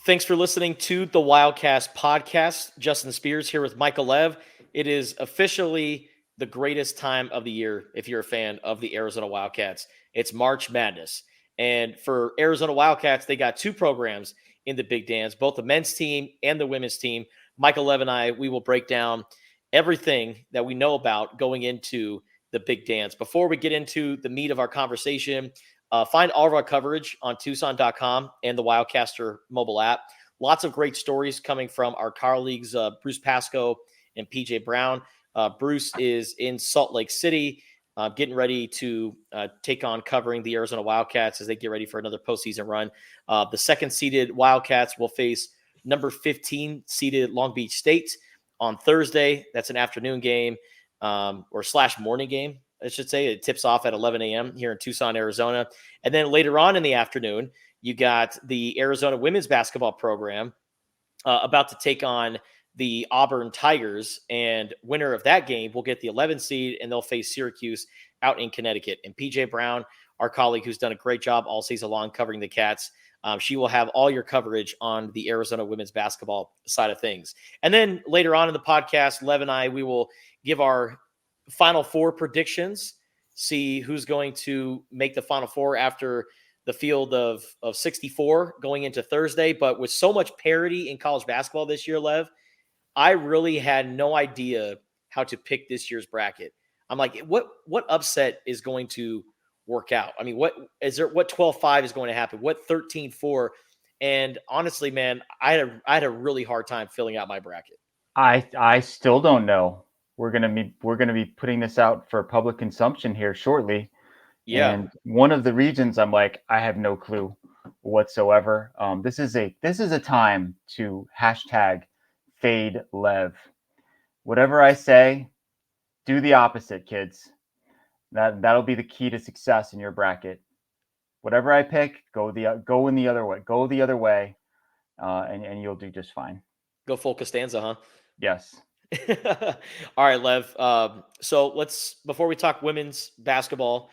Thanks for listening to the Wildcast podcast. Justin Spears here with Michael Lev. It is officially the greatest time of the year if you're a fan of the Arizona Wildcats. It's March Madness. And for Arizona Wildcats, they got two programs in the Big Dance, both the men's team and the women's team. Michael Lev and I, we will break down everything that we know about going into the Big Dance. Before we get into the meat of our conversation, find all of our coverage on Tucson.com and the Wildcaster mobile app. Lots of great stories coming from our colleagues, Bruce Pascoe and PJ Brown. Bruce is in Salt Lake City, getting ready to take on covering the Arizona Wildcats as they get ready for another postseason run. The second-seeded Wildcats will face number 15-seeded Long Beach State on Thursday. That's an afternoon game or / morning game, I should say. It tips off at 11 a.m. here in Tucson, Arizona. And then later on in the afternoon, you got the Arizona women's basketball program about to take on the Auburn Tigers. And winner of that game will get the 11 seed, and they'll face Syracuse out in Connecticut. And PJ Brown, our colleague who's done a great job all season long covering the Cats, she will have all your coverage on the Arizona women's basketball side of things. And then later on in the podcast, Lev and I, we will give our Final Four predictions, see who's going to make the Final Four after the field of 64 going into Thursday. But with so much parity in college basketball this year, Lev, I really had no idea how to pick this year's bracket. I'm like, what upset is going to work out? I mean, what 12-5 is going to happen? What 13-4? And honestly, man, I had a really hard time filling out my bracket. I still don't know. We're gonna be putting this out for public consumption here shortly. Yeah. And one of the regions, I'm like, I have no clue whatsoever. This is a time to hashtag fade Lev. Whatever I say, do the opposite, kids. That'll be the key to success in your bracket. Whatever I pick, go in the other way. Go the other way, and you'll do just fine. Go full Costanza, huh? Yes. All right, Lev. So before we talk women's basketball,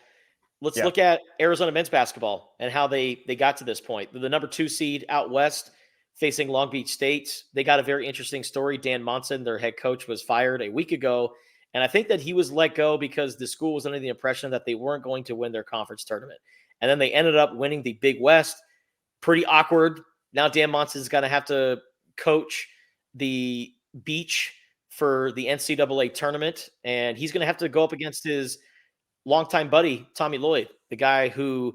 let's look at Arizona men's basketball and how they got to this point. The number 2 seed out west facing Long Beach State. They got a very interesting story. Dan Monson, their head coach, was fired a week ago. And I think that he was let go because the school was under the impression that they weren't going to win their conference tournament. And then they ended up winning the Big West. Pretty awkward. Now Dan Monson's going to have to coach the beach for the NCAA tournament. And he's going to have to go up against his longtime buddy, Tommy Lloyd, the guy who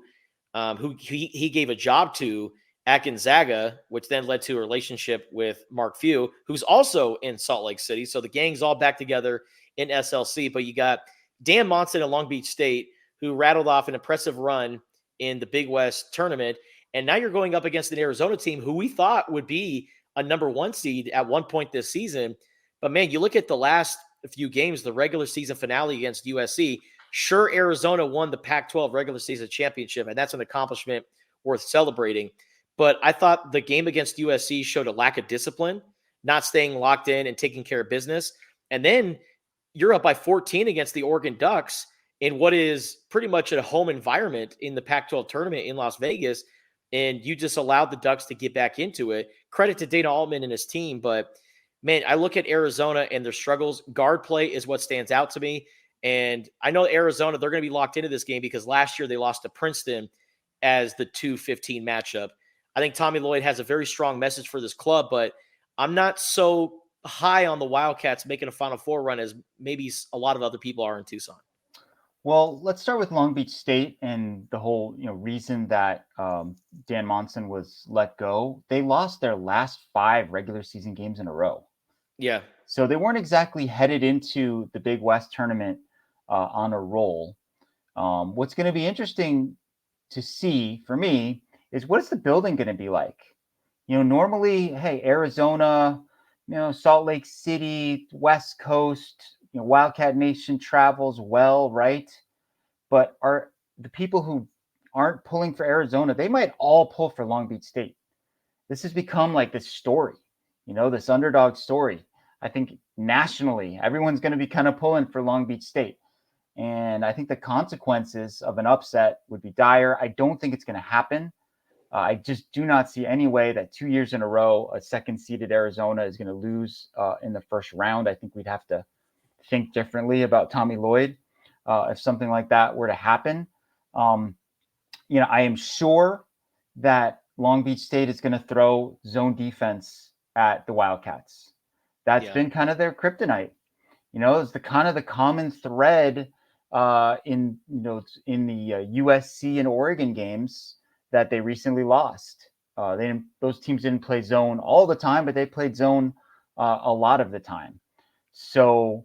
he gave a job to at Gonzaga, which then led to a relationship with Mark Few, who's also in Salt Lake City. So the gang's all back together in SLC. But you got Dan Monson at Long Beach State, who rattled off an impressive run in the Big West tournament. And now you're going up against an Arizona team who we thought would be a number 1 seed at one point this season. But, man, you look at the last few games, the regular season finale against USC. Sure, Arizona won the Pac-12 regular season championship, and that's an accomplishment worth celebrating. But I thought the game against USC showed a lack of discipline, not staying locked in and taking care of business. And then you're up by 14 against the Oregon Ducks in what is pretty much a home environment in the Pac-12 tournament in Las Vegas, and you just allowed the Ducks to get back into it. Credit to Dana Altman and his team, but, man, I look at Arizona and their struggles. Guard play is what stands out to me. And I know Arizona, they're going to be locked into this game because last year they lost to Princeton as the 2-15 matchup. I think Tommy Lloyd has a very strong message for this club, but I'm not so high on the Wildcats making a Final Four run as maybe a lot of other people are in Tucson. Well, let's start with Long Beach State and the whole reason that Dan Monson was let go. They lost their last 5 regular season games in a row. Yeah. So they weren't exactly headed into the Big West tournament on a roll. What's going to be interesting to see for me is what is the building going to be like? Normally, hey, Arizona, Salt Lake City, West Coast, Wildcat Nation travels well, right? But are the people who aren't pulling for Arizona, they might all pull for Long Beach State. This has become like this story, this underdog story. I think nationally, everyone's going to be kind of pulling for Long Beach State. And I think the consequences of an upset would be dire. I don't think it's going to happen. I just do not see any way that 2 years in a row, a second-seeded Arizona is going to lose in the first round. I think we'd have to think differently about Tommy Lloyd if something like that were to happen. I am sure that Long Beach State is going to throw zone defense at the Wildcats. That's been kind of their kryptonite. It's the kind of the common thread in the USC and Oregon games that they recently lost. Those teams didn't play zone all the time, but they played zone a lot of the time. So,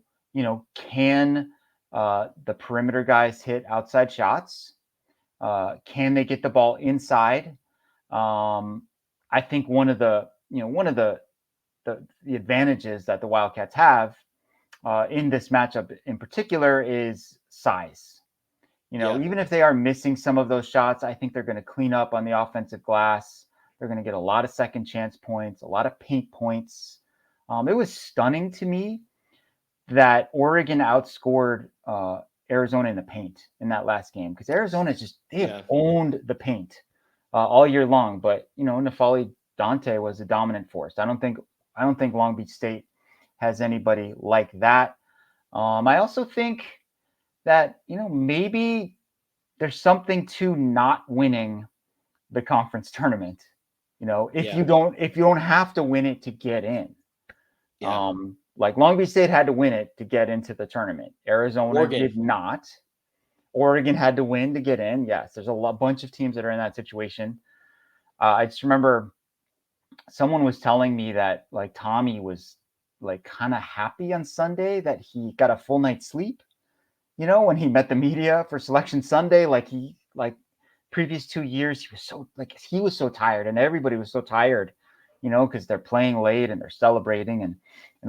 can the perimeter guys hit outside shots? Can they get the ball inside? I think one of the advantages that the Wildcats have in this matchup in particular is size. Even if they are missing some of those shots, I think they're going to clean up on the offensive glass. They're going to get a lot of second chance points, a lot of paint points. It was stunning to me that Oregon outscored Arizona in the paint in that last game, because Arizona they have owned the paint all year long. But N'Faly Dante was a dominant force. I don't think Long Beach State has anybody like that. I also think that maybe there's something to not winning the conference tournament. If you don't have to win it to get in. Like Long Beach State had to win it to get into the tournament. Arizona did not. Oregon had to win to get in. Yes, there's a bunch of teams that are in that situation. I just remember someone was telling me that like Tommy was like kind of happy on Sunday that he got a full night's sleep. When he met the media for Selection Sunday, previous 2 years, he was so tired, and everybody was so tired, because they're playing late and they're celebrating and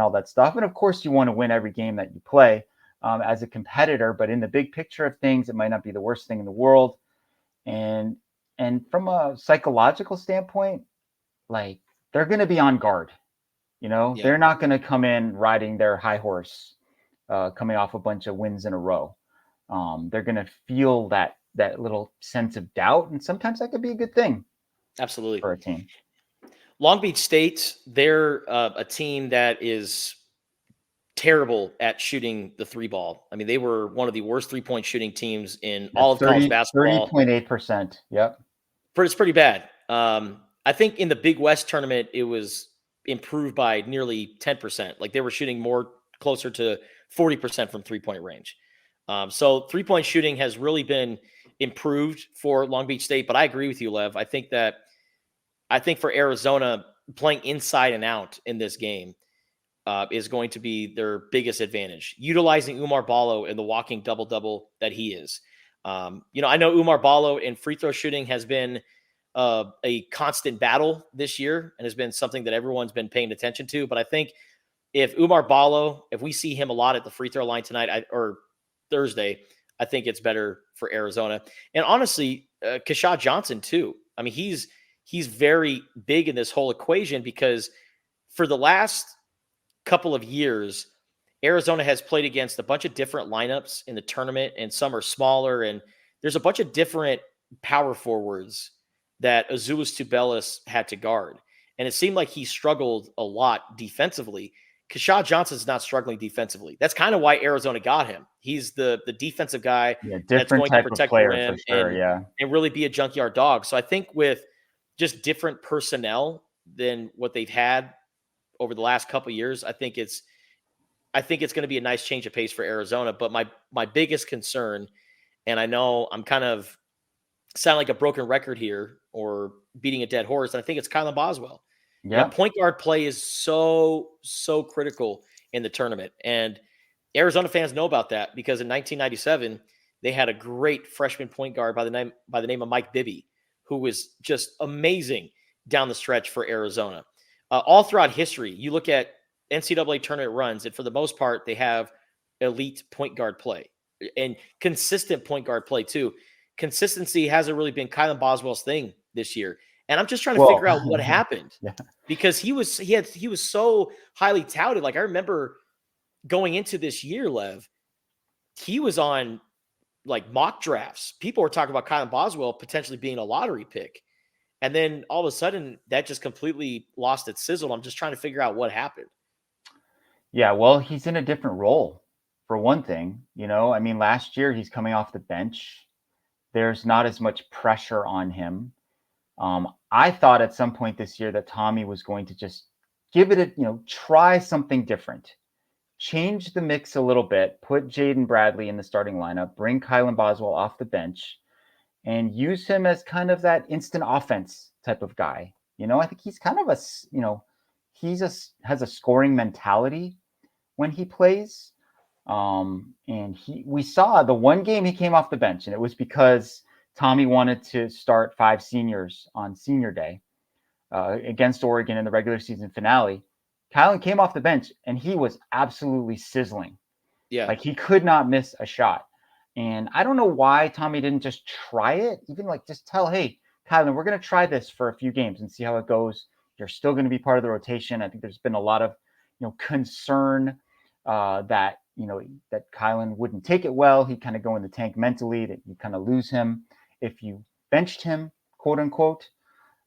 all that stuff. And of course, you want to win every game that you play as a competitor, but in the big picture of things, it might not be the worst thing in the world. And from a psychological standpoint, like they're going to be on guard. They're not going to come in riding their high horse, coming off a bunch of wins in a row. They're going to feel that little sense of doubt, and sometimes that could be a good thing. Absolutely. For a team. Long Beach State, they're a team that is terrible at shooting the three ball. I mean, they were one of the worst 3-point shooting teams in all of college basketball. 30.8%. Yep. It's pretty bad. I think in the Big West tournament, it was improved by nearly 10%. Like they were shooting more closer to 40% from 3-point range. So 3-point shooting has really been improved for Long Beach State, but I agree with you, Lev. I think for Arizona, playing inside and out in this game is going to be their biggest advantage. Utilizing Oumar Ballo in the walking double-double that he is. I know Oumar Ballo in free throw shooting has been a constant battle this year and has been something that everyone's been paying attention to. But I think if Oumar Ballo, if we see him a lot at the free throw line tonight or Thursday, I think it's better for Arizona. And honestly, Keshad Johnson too. I mean, he's very big in this whole equation because for the last couple of years, Arizona has played against a bunch of different lineups in the tournament, and some are smaller. And there's a bunch of different power forwards that Azuolas Tubelis had to guard. And it seemed like he struggled a lot defensively. Keshad Johnson's not struggling defensively. That's kind of why Arizona got him. He's the defensive guy that's going to protect the rim and really be a junkyard dog. So I think with just different personnel than what they've had over the last couple of years, I think it's going to be a nice change of pace for Arizona. But my biggest concern, and I know I'm kind of sound like a broken record here or beating a dead horse, and I think it's Kylan Boswell. Yeah, point guard play is so critical in the tournament, and Arizona fans know about that because in 1997 they had a great freshman point guard by the name of Mike Bibby, who was just amazing down the stretch for Arizona. All throughout history, you look at NCAA tournament runs, and for the most part, they have elite point guard play and consistent point guard play too. Consistency hasn't really been Kylan Boswell's thing this year. And I'm just trying to figure out what happened because he was so highly touted. Like I remember going into this year, Lev, he was on like mock drafts. People were talking about Kylan Boswell potentially being a lottery pick. And then all of a sudden, that just completely lost its sizzle. I'm just trying to figure out what happened. Yeah, well, he's in a different role for one thing. I mean, last year he's coming off the bench. There's not as much pressure on him. I thought at some point this year that Tommy was going to just give it try something different, change the mix a little bit, put Jaden Bradley in the starting lineup, bring Kylan Boswell off the bench, and use him as kind of that instant offense type of guy. I think he's kind of has a scoring mentality when he plays. And we saw the one game he came off the bench, and it was because Tommy wanted to start 5 seniors on senior day against Oregon in the regular season finale. Kylan came off the bench, and he was absolutely sizzling. Yeah. Like, he could not miss a shot. And I don't know why Tommy didn't just try it, even just tell, hey, Kylan, we're going to try this for a few games and see how it goes. You're still going to be part of the rotation. I think there's been a lot of, concern that Kylan wouldn't take it well. He'd kind of go in the tank mentally, that you kind of lose him if you benched him, quote unquote.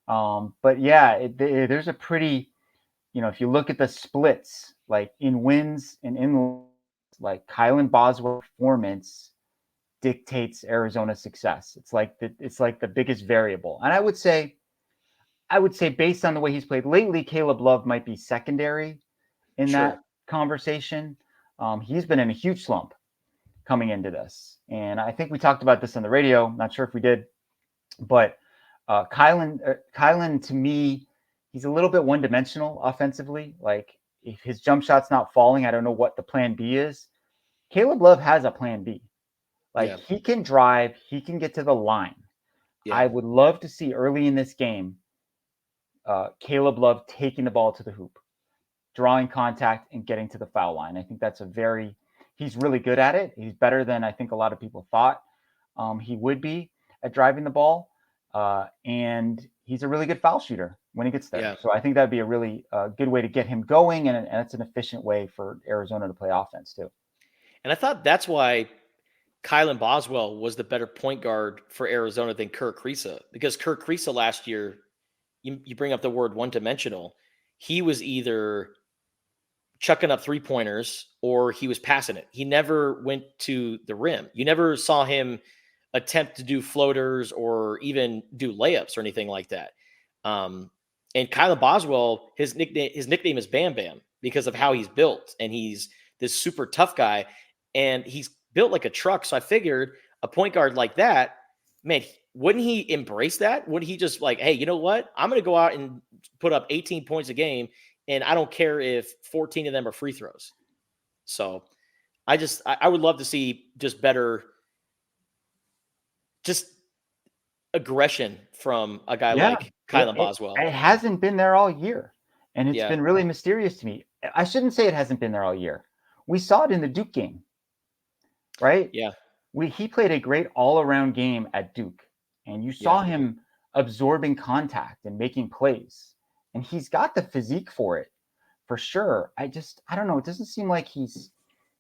But yeah, there's a pretty, if you look at the splits, like in wins and in, like, Kylan Boswell performance dictates Arizona's success. It's like the biggest variable. And I would say based on the way he's played lately, Caleb Love might be secondary in that conversation. He's been in a huge slump coming into this. And I think we talked about this on the radio. Not sure if we did, but Kylan, to me, he's a little bit one-dimensional offensively. Like, if his jump shot's not falling, I don't know what the plan B is. Caleb Love has a plan B. Like, he can drive, he can get to the line. Yeah. I would love to see early in this game Caleb Love taking the ball to the hoop, drawing contact, and getting to the foul line. I think that's he's really good at it. He's better than I think a lot of people thought he would be at driving the ball. And he's a really good foul shooter when he gets there. Yeah. So I think that'd be a really good way to get him going. And it's an efficient way for Arizona to play offense too. And I thought that's why Kylan Boswell was the better point guard for Arizona than Kerr Kriisa, because Kerr Kriisa last year, you bring up the word one-dimensional. He was either chucking up 3-pointers or he was passing it. He never went to the rim. You never saw him attempt to do floaters or even do layups or anything like that. And Kylan Boswell, his nickname is Bam Bam because of how he's built, and he's this super tough guy, and he's built like a truck. So I figured a point guard like that, man, wouldn't he embrace that? Wouldn't he just like, hey, you know what? I'm going to go out and put up 18 points a game, and I don't care if 14 of them are free throws. So I would love to see just better, just aggression from a guy like Kylan Boswell. It hasn't been there all year, and it's been really mysterious to me. I shouldn't say it hasn't been there all year. We saw it in the Duke game, right? Yeah. He played a great all-around game at Duke, and you saw him absorbing contact and making plays, and he's got the physique for it, for sure. I don't know. It doesn't seem like he's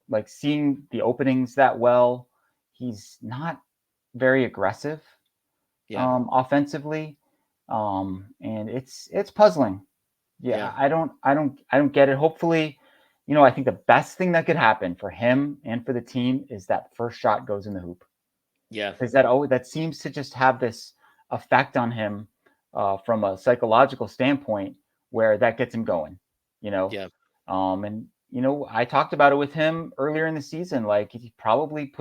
like seeing the openings that well. He's not very aggressive offensively, and it's puzzling. I don't get it. Hopefully, I think the best thing that could happen for him and for the team is that first shot goes in the hoop. Yeah, because that seems to just have this effect on him from a psychological standpoint, where that gets him going. And I talked about it with him earlier in the season. Like, he probably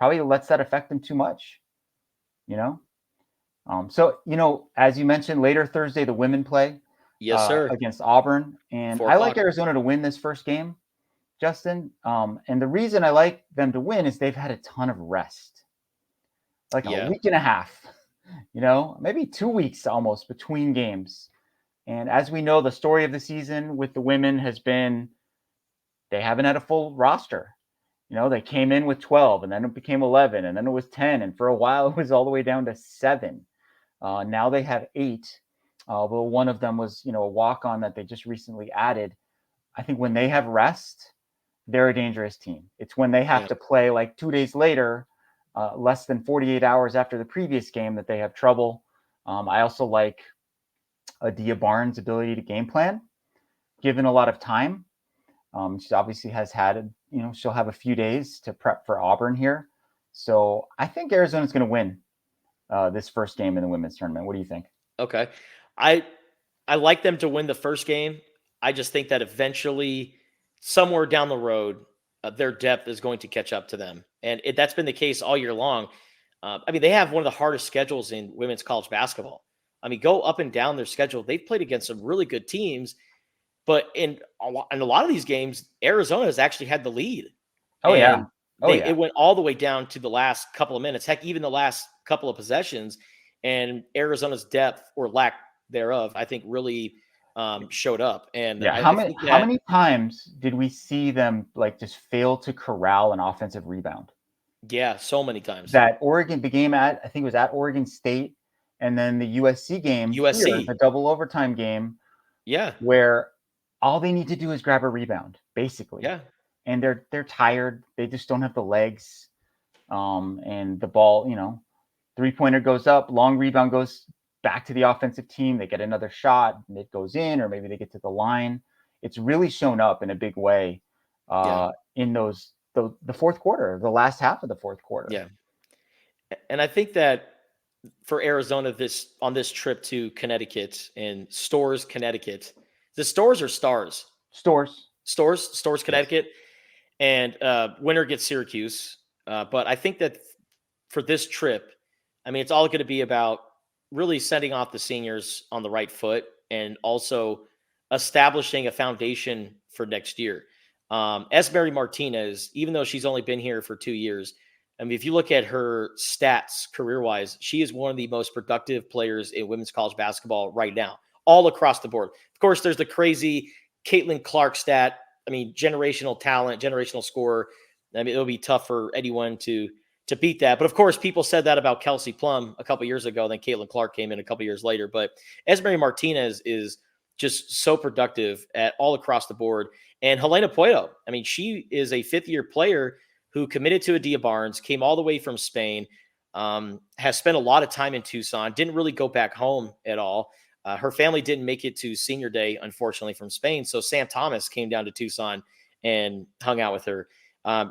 lets that affect him too much. So as you mentioned, later Thursday the women play. Yes, sir. Against Auburn. And I like Arizona to win this first game, Justin. And the reason I like them to win is they've had a ton of rest. Like a week and a half, maybe 2 weeks almost between games. And as we know, the story of the season with the women has been they haven't had a full roster. They came in with 12, and then it became 11, and then it was 10. And for a while, it was all the way down to 7. Now they have 8. Although one of them was, a walk-on that they just recently added. I think when they have rest, they're a dangerous team. It's when they have to play like 2 days later, less than 48 hours after the previous game, that they have trouble. I also like Adia Barnes' ability to game plan, given a lot of time. She obviously has had, she'll have a few days to prep for Auburn here. So I think Arizona's going to win this first game in the women's tournament. What do you think? Okay. I like them to win the first game. I just think that eventually, somewhere down the road, their depth is going to catch up to them. And that's been the case all year long. They have one of the hardest schedules in women's college basketball. Go up and down their schedule. They've played against some really good teams, but in a lot of these games, Arizona has actually had the lead. Oh, yeah. It went all the way down to the last couple of minutes, heck, even the last couple of possessions. And Arizona's depth or lack thereof, I think, really showed up. And how many times did we see them just fail to corral an offensive rebound? Yeah, so many times. The game I think it was at Oregon State, and then the USC game, the double overtime game. Yeah, where all they need to do is grab a rebound, basically. Yeah, and they're tired. They just don't have the legs. And the ball, 3-pointer goes up, long rebound goes back to the offensive team. They get another shot, and it goes in, or maybe they get to the line. It's really shown up in a big way in the fourth quarter, the last half of the fourth quarter. Yeah. And I think that for Arizona, on this trip to Connecticut and Storrs, Connecticut, the Storrs or Stars? Storrs, Connecticut. Yes. And winner gets Syracuse. But I think that for this trip, it's all going to be about really sending off the seniors on the right foot and also establishing a foundation for next year. Esmery Martinez, even though she's only been here for 2 years, if you look at her stats career-wise, she is one of the most productive players in women's college basketball right now, all across the board. Of course, there's the crazy Caitlin Clark stat. Generational talent, generational scorer. It'll be tough for anyone to beat that. But of course, people said that about Kelsey Plum a couple years ago. Then Caitlin Clark came in a couple years later. But Esmery Martinez is just so productive at all across the board. And Helena Pueyo, she is a fifth-year player who committed to Adia Barnes, came all the way from Spain, has spent a lot of time in Tucson, didn't really go back home at all. Her family didn't make it to senior day, unfortunately, from Spain. So Sam Thomas came down to Tucson and hung out with her.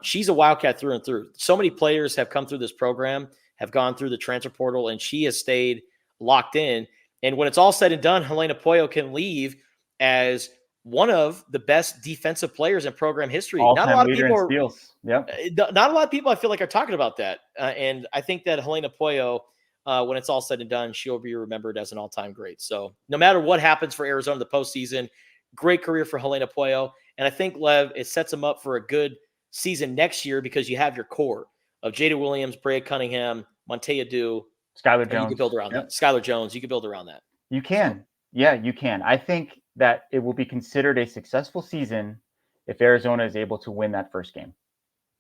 She's a Wildcat through and through. So many players have come through this program, have gone through the transfer portal, and she has stayed locked in. And when it's all said and done, Helena Pueyo can leave as one of the best defensive players in program history. Not a lot of people not a lot of people I feel like are talking about that. And I think that Helena Pueyo, when it's all said and done, she'll be remembered as an all-time great. So no matter what happens for Arizona in the postseason, great career for Helena Pueyo. And I think, Lev, it sets them up for a good season next year because you have your core of Jada Williams, Brea Cunningham, Montea Dew, Skylar Jones. You can build around that. Skylar Jones, you can build around that. You can. Yeah, you can. I think that it will be considered a successful season if Arizona is able to win that first game.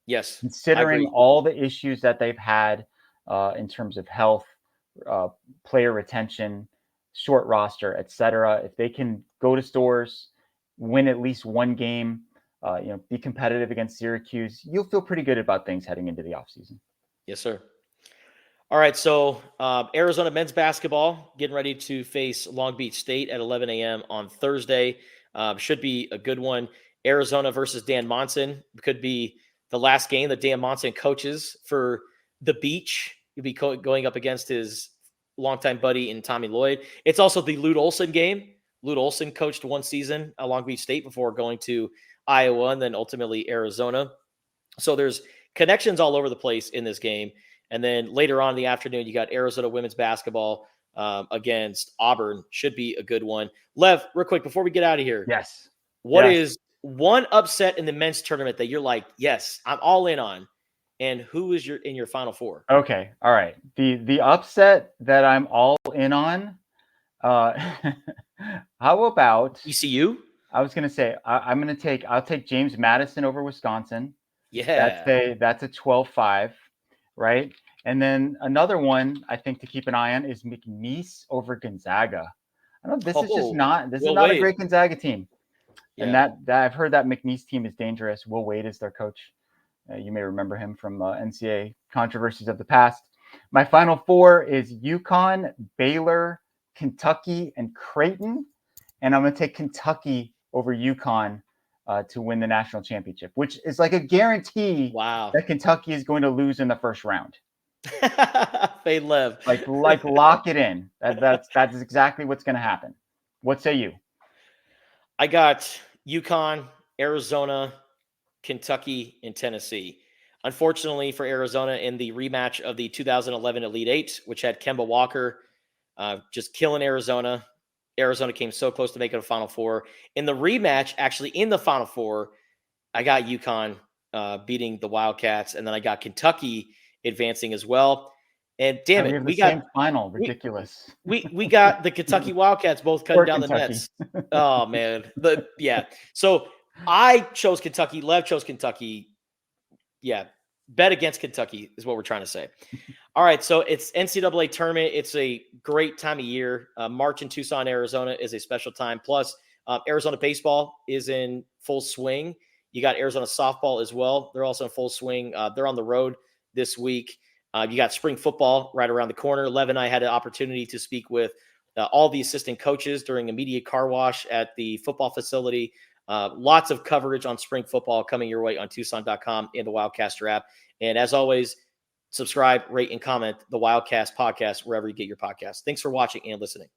Yes. Considering all the issues that they've had in terms of health, player retention, short roster, etc. If they can go to Storrs, win at least one game, be competitive against Syracuse, you'll feel pretty good about things heading into the offseason. Yes, sir. All right, so Arizona men's basketball getting ready to face Long Beach State at 11 a.m. on Thursday. Should be a good one. Arizona versus Dan Monson could be the last game that Dan Monson coaches for the Beach. He'll be going up against his longtime buddy in Tommy Lloyd. It's also the Lute Olson game. Lute Olson coached one season at Long Beach State before going to Iowa and then ultimately Arizona. So there's connections all over the place in this game. And then later on in the afternoon, you got Arizona women's basketball against Auburn. Should be a good one. Lev, real quick, before we get out of here. Yes. What is one upset in the men's tournament that you're like, yes, I'm all in on? And who is in your Final Four? Okay. All right. The upset that I'm all in on, how about ECU? I was going to say, I'll take James Madison over Wisconsin. Yeah. That's a 12-5. Right. And then another one I think to keep an eye on is McNeese over Gonzaga. I don't know. This is not a great Gonzaga team. Yeah. And that I've heard that McNeese team is dangerous. Will Wade is their coach. You may remember him from NCAA controversies of the past. My Final Four is UConn, Baylor, Kentucky, and Creighton. And I'm going to take Kentucky over UConn to win the national championship, which is like a guarantee that Kentucky is going to lose in the first round. Fade Lev. Like lock it in. That's exactly what's going to happen. What say you? I got UConn, Arizona, Kentucky, and Tennessee. Unfortunately for Arizona, in the rematch of the 2011 Elite Eight, which had Kemba Walker just killing Arizona, Arizona came so close to making a Final Four. In the rematch, actually in the Final Four, I got UConn beating the Wildcats, and then I got Kentucky advancing as well. And damn it, we got same final. Ridiculous. We got the Kentucky Wildcats both cutting down the nets. Oh man, So I chose Kentucky. Lev chose Kentucky. Yeah, bet against Kentucky is what we're trying to say. All right, so it's NCAA tournament. It's a great time of year. March in Tucson, Arizona is a special time. Plus, Arizona baseball is in full swing. You got Arizona softball as well. They're also in full swing. They're on the road this week. You got spring football right around the corner. Lev and I had an opportunity to speak with all the assistant coaches during a media car wash at the football facility. Lots of coverage on spring football coming your way on Tucson.com and the Wildcaster app. And as always, subscribe, rate, and comment the Wildcast podcast wherever you get your podcast. Thanks for watching and listening.